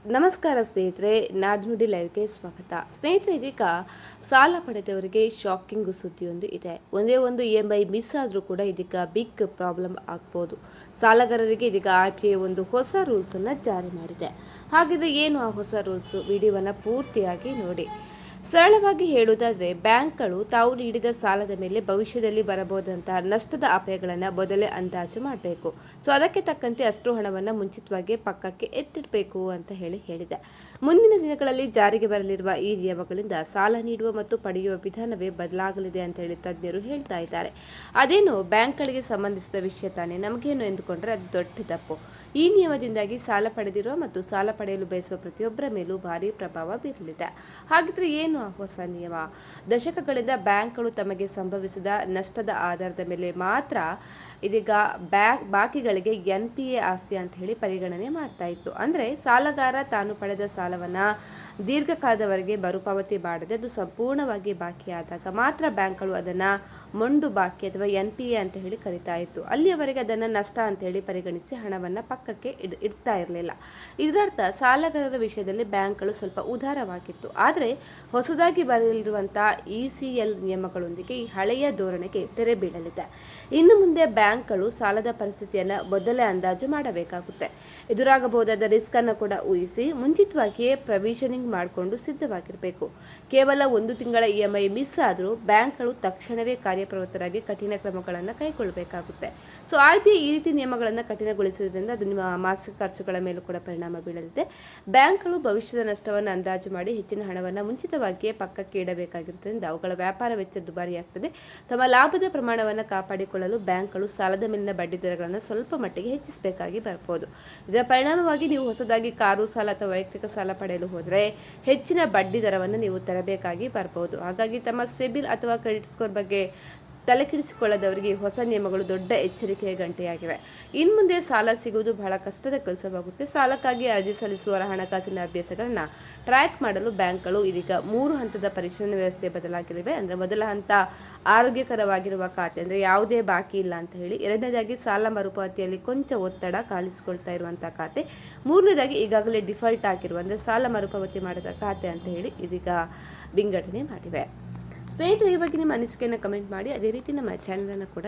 ನಮಸ್ಕಾರ ಸ್ನೇಹಿತರೆ, ನಾಡ್ನುಡಿ ಲೈವ್ಗೆ ಸ್ವಾಗತ. ಸ್ನೇಹಿತರೆ, ಇದೀಗ ಸಾಲ ಪಡೆದವರಿಗೆ ಶಾಕಿಂಗ್ ಸುದ್ದಿಯೊಂದು ಇದೆ. ಒಂದೇ ಒಂದು EMI ಮಿಸ್ ಆದರೂ ಕೂಡ ಇದೀಗ ಬಿಗ್ ಪ್ರಾಬ್ಲಮ್ ಆಗ್ಬೋದು. ಸಾಲಗಾರರಿಗೆ ಇದೀಗ RBI ಒಂದು ಹೊಸ ರೂಲ್ಸ್ ಅನ್ನ ಜಾರಿ ಮಾಡಿದೆ. ಹಾಗಿದ್ರೆ ಏನು ಆ ಹೊಸ ರೂಲ್ಸ್? ವಿಡಿಯೋವನ್ನ ಪೂರ್ತಿಯಾಗಿ ನೋಡಿ. ಸರಳವಾಗಿ ಹೇಳುವುದಾದರೆ, ಬ್ಯಾಂಕ್ಗಳು ತಾವು ನೀಡಿದ ಸಾಲದ ಮೇಲೆ ಭವಿಷ್ಯದಲ್ಲಿ ಬರಬಹುದಂತಹ ನಷ್ಟದ ಅಪಾಯಗಳನ್ನು ಮೊದಲೇ ಅಂದಾಜು ಮಾಡಬೇಕು. ಸೊ ಅದಕ್ಕೆ ತಕ್ಕಂತೆ ಅಷ್ಟು ಹಣವನ್ನು ಮುಂಚಿತವಾಗಿ ಪಕ್ಕಕ್ಕೆ ಎತ್ತಿಡಬೇಕು ಅಂತ ಹೇಳಿದೆ. ಮುಂದಿನ ದಿನಗಳಲ್ಲಿ ಜಾರಿಗೆ ಬರಲಿರುವ ಈ ನಿಯಮಗಳಿಂದ ಸಾಲ ನೀಡುವ ಮತ್ತು ಪಡೆಯುವ ವಿಧಾನವೇ ಬದಲಾಗಲಿದೆ ಅಂತ ಹೇಳಿ ತಜ್ಞರು ಹೇಳ್ತಾ ಇದ್ದಾರೆ. ಅದೇನು ಬ್ಯಾಂಕ್ಗಳಿಗೆ ಸಂಬಂಧಿಸಿದ ವಿಷಯ ತಾನೇ, ನಮಗೇನು ಎಂದುಕೊಂಡ್ರೆ ಅದು ದೊಡ್ಡ ತಪ್ಪು. ಈ ನಿಯಮದಿಂದಾಗಿ ಸಾಲ ಪಡೆದಿರುವ ಮತ್ತು ಸಾಲ ಪಡೆಯಲು ಬಯಸುವ ಪ್ರತಿಯೊಬ್ಬರ ಮೇಲೂ ಭಾರಿ ಪ್ರಭಾವ ಬೀರಲಿದೆ. ಹಾಗಿದ್ರೆ ಏನು ಆ ಹೊಸ ನಿಯಮ? ದಶಕಗಳಿಂದ ಬ್ಯಾಂಕ್ಗಳು ತಮಗೆ ಸಂಭವಿಸಿದ ನಷ್ಟದ ಆಧಾರದ ಮೇಲೆ ಮಾತ್ರ ಇದೀಗ ಬಾಕಿಗಳಿಗೆ NPA ಆಸ್ತಿ ಅಂತ ಹೇಳಿ ಪರಿಗಣನೆ ಮಾಡ್ತಾ ಇತ್ತು. ಅಂದ್ರೆ ಸಾಲಗಾರ ತಾನು ಪಡೆದ ಸಾಲವನ್ನ ದೀರ್ಘಕಾಲದವರೆಗೆ ಮರುಪಾವತಿ ಮಾಡದೆ ಅದು ಸಂಪೂರ್ಣವಾಗಿ ಬಾಕಿಯಾದಾಗ ಮಾತ್ರ ಬ್ಯಾಂಕ್ಗಳು ಅದನ್ನ ಮೊಂಡು ಬಾಕಿ ಅಥವಾ NPA ಅಂತ ಹೇಳಿ ಕರಿತಾ ಇತ್ತು. ಅಲ್ಲಿಯವರೆಗೆ ಅದನ್ನ ನಷ್ಟ ಅಂತ ಹೇಳಿ ಪರಿಗಣಿಸಿ ಹಣವನ್ನ ಪಕ್ಕಕ್ಕೆ ಇಡ್ತಾ ಇರಲಿಲ್ಲ. ಇದರರ್ಥ ಸಾಲಗಾರರ ವಿಷಯದಲ್ಲಿ ಬ್ಯಾಂಕ್ಗಳು ಸ್ವಲ್ಪ ಉದಾರವಾಗಿತ್ತು. ಆದರೆ ಹೊಸದಾಗಿ ಬರಲಿರುವಂತಹ ECL ನಿಯಮಗಳೊಂದಿಗೆ ಈ ಹಳೆಯ ಧೋರಣೆಗೆ ತೆರೆ ಬೀಳಲಿದೆ. ಇನ್ನು ಮುಂದೆ ಬ್ಯಾಂಕ್ಗಳು ಸಾಲದ ಪರಿಸ್ಥಿತಿಯನ್ನು ಮೊದಲೇ ಅಂದಾಜು ಮಾಡಬೇಕಾಗುತ್ತೆ. ಎದುರಾಗಬಹುದಾದ ರಿಸ್ಕ್ ಅನ್ನು ಕೂಡ ಊಹಿಸಿ ಮುಂಚಿತವಾಗಿಯೇ ಪ್ರೊವಿಷನಿಂಗ್ ಮಾಡಿಕೊಂಡು ಸಿದ್ಧವಾಗಿರಬೇಕು. ಕೇವಲ 1 ತಿಂಗಳ EMI ಮಿಸ್ ಆದರೂ ಬ್ಯಾಂಕ್ಗಳು ತಕ್ಷಣವೇ ಕಾರ್ಯಪ್ರವೃತ್ತರಾಗಿ ಕಠಿಣ ಕ್ರಮಗಳನ್ನು ಕೈಗೊಳ್ಳಬೇಕಾಗುತ್ತೆ. ಸೊ RBI ಈ ರೀತಿ ನಿಯಮಗಳನ್ನು ಕಠಿಣಗೊಳಿಸುವುದರಿಂದ ಅದು ನಿಮ್ಮ ಮಾಸಿಕ ಖರ್ಚುಗಳ ಮೇಲೂ ಕೂಡ ಪರಿಣಾಮ ಬೀಳಲಿದೆ. ಬ್ಯಾಂಕ್ಗಳು ಭವಿಷ್ಯದ ನಷ್ಟವನ್ನು ಅಂದಾಜು ಮಾಡಿ ಹೆಚ್ಚಿನ ಹಣವನ್ನು ಮುಂಚಿತವಾಗಿಯೇ ಪಕ್ಕಕ್ಕೆ ಇಡಬೇಕಾಗಿರುವುದರಿಂದ ಅವುಗಳ ವ್ಯಾಪಾರ ವೆಚ್ಚ ದುಬಾರಿಯಾಗ್ತದೆ. ತಮ್ಮ ಲಾಭದ ಪ್ರಮಾಣವನ್ನು ಕಾಪಾಡಿಕೊಳ್ಳಲು ಬ್ಯಾಂಕ್ಗಳು ಸಾಲದ ಮೇಲಿನ ಬಡ್ಡಿ ದರಗಳನ್ನು ಸ್ವಲ್ಪ ಮಟ್ಟಿಗೆ ಹೆಚ್ಚಿಸಬೇಕಾಗಿ ಬರಬಹುದು. ಇದರ ಪರಿಣಾಮವಾಗಿ ನೀವು ಹೊಸದಾಗಿ ಕಾರು ಸಾಲ ಅಥವಾ ವೈಯಕ್ತಿಕ ಸಾಲ ಪಡೆಯಲು ಹೋದರೆ ಹೆಚ್ಚಿನ ಬಡ್ಡಿ ದರವನ್ನು ನೀವು ತರಬೇಕಾಗಿ ಬರಬಹುದು. ಹಾಗಾಗಿ ತಮ್ಮ ಸಿಬಿಲ್ ಅಥವಾ ಕ್ರೆಡಿಟ್ ಸ್ಕೋರ್ ಬಗ್ಗೆ ತಲೆಕೆಡಿಸಿಕೊಳ್ಳದವರಿಗೆ ಹೊಸ ನಿಯಮಗಳು ದೊಡ್ಡ ಎಚ್ಚರಿಕೆಯ ಗಂಟೆಯಾಗಿವೆ. ಇನ್ನು ಮುಂದೆ ಸಾಲ ಸಿಗುವುದು ಬಹಳ ಕಷ್ಟದ ಕೆಲಸವಾಗುತ್ತೆ. ಸಾಲಕ್ಕಾಗಿ ಅರ್ಜಿ ಸಲ್ಲಿಸುವವರ ಹಣಕಾಸಿನ ಅಭ್ಯಾಸಗಳನ್ನು ಟ್ರ್ಯಾಕ್ ಮಾಡಲು ಬ್ಯಾಂಕ್ಗಳು ಇದೀಗ 3 ಹಂತದ ಪರಿಶೀಲನೆ ವ್ಯವಸ್ಥೆ ಬದಲಾಗಲಿವೆ. ಅಂದರೆ ಮೊದಲ ಹಂತ ಆರೋಗ್ಯಕರವಾಗಿರುವ ಖಾತೆ, ಅಂದರೆ ಯಾವುದೇ ಬಾಕಿ ಇಲ್ಲ ಅಂತ ಹೇಳಿ. ಎರಡನೇದಾಗಿ ಸಾಲ ಮರುಪಾವತಿಯಲ್ಲಿ ಕೊಂಚ ಒತ್ತಡ ಕಾಣಿಸಿಕೊಳ್ತಾ ಇರುವಂತಹ ಖಾತೆ. ಮೂರನೇದಾಗಿ ಈಗಾಗಲೇ ಡಿಫಾಲ್ಟ್ ಆಗಿರುವ, ಅಂದರೆ ಸಾಲ ಮರುಪಾವತಿ ಮಾಡಿದ ಖಾತೆ ಅಂತ ಹೇಳಿ ಇದೀಗ ವಿಂಗಡಣೆ ಮಾಡಿವೆ. ಸ್ನೇಹಿತರೆ, ಈ ಬಗ್ಗೆ ನಿಮ್ಮ ಅನಿಸಿಕೆಯನ್ನು ಕಮೆಂಟ್ ಮಾಡಿ. ಅದೇ ರೀತಿ ನಮ್ಮ ಚಾನಲನ್ನು ಕೂಡ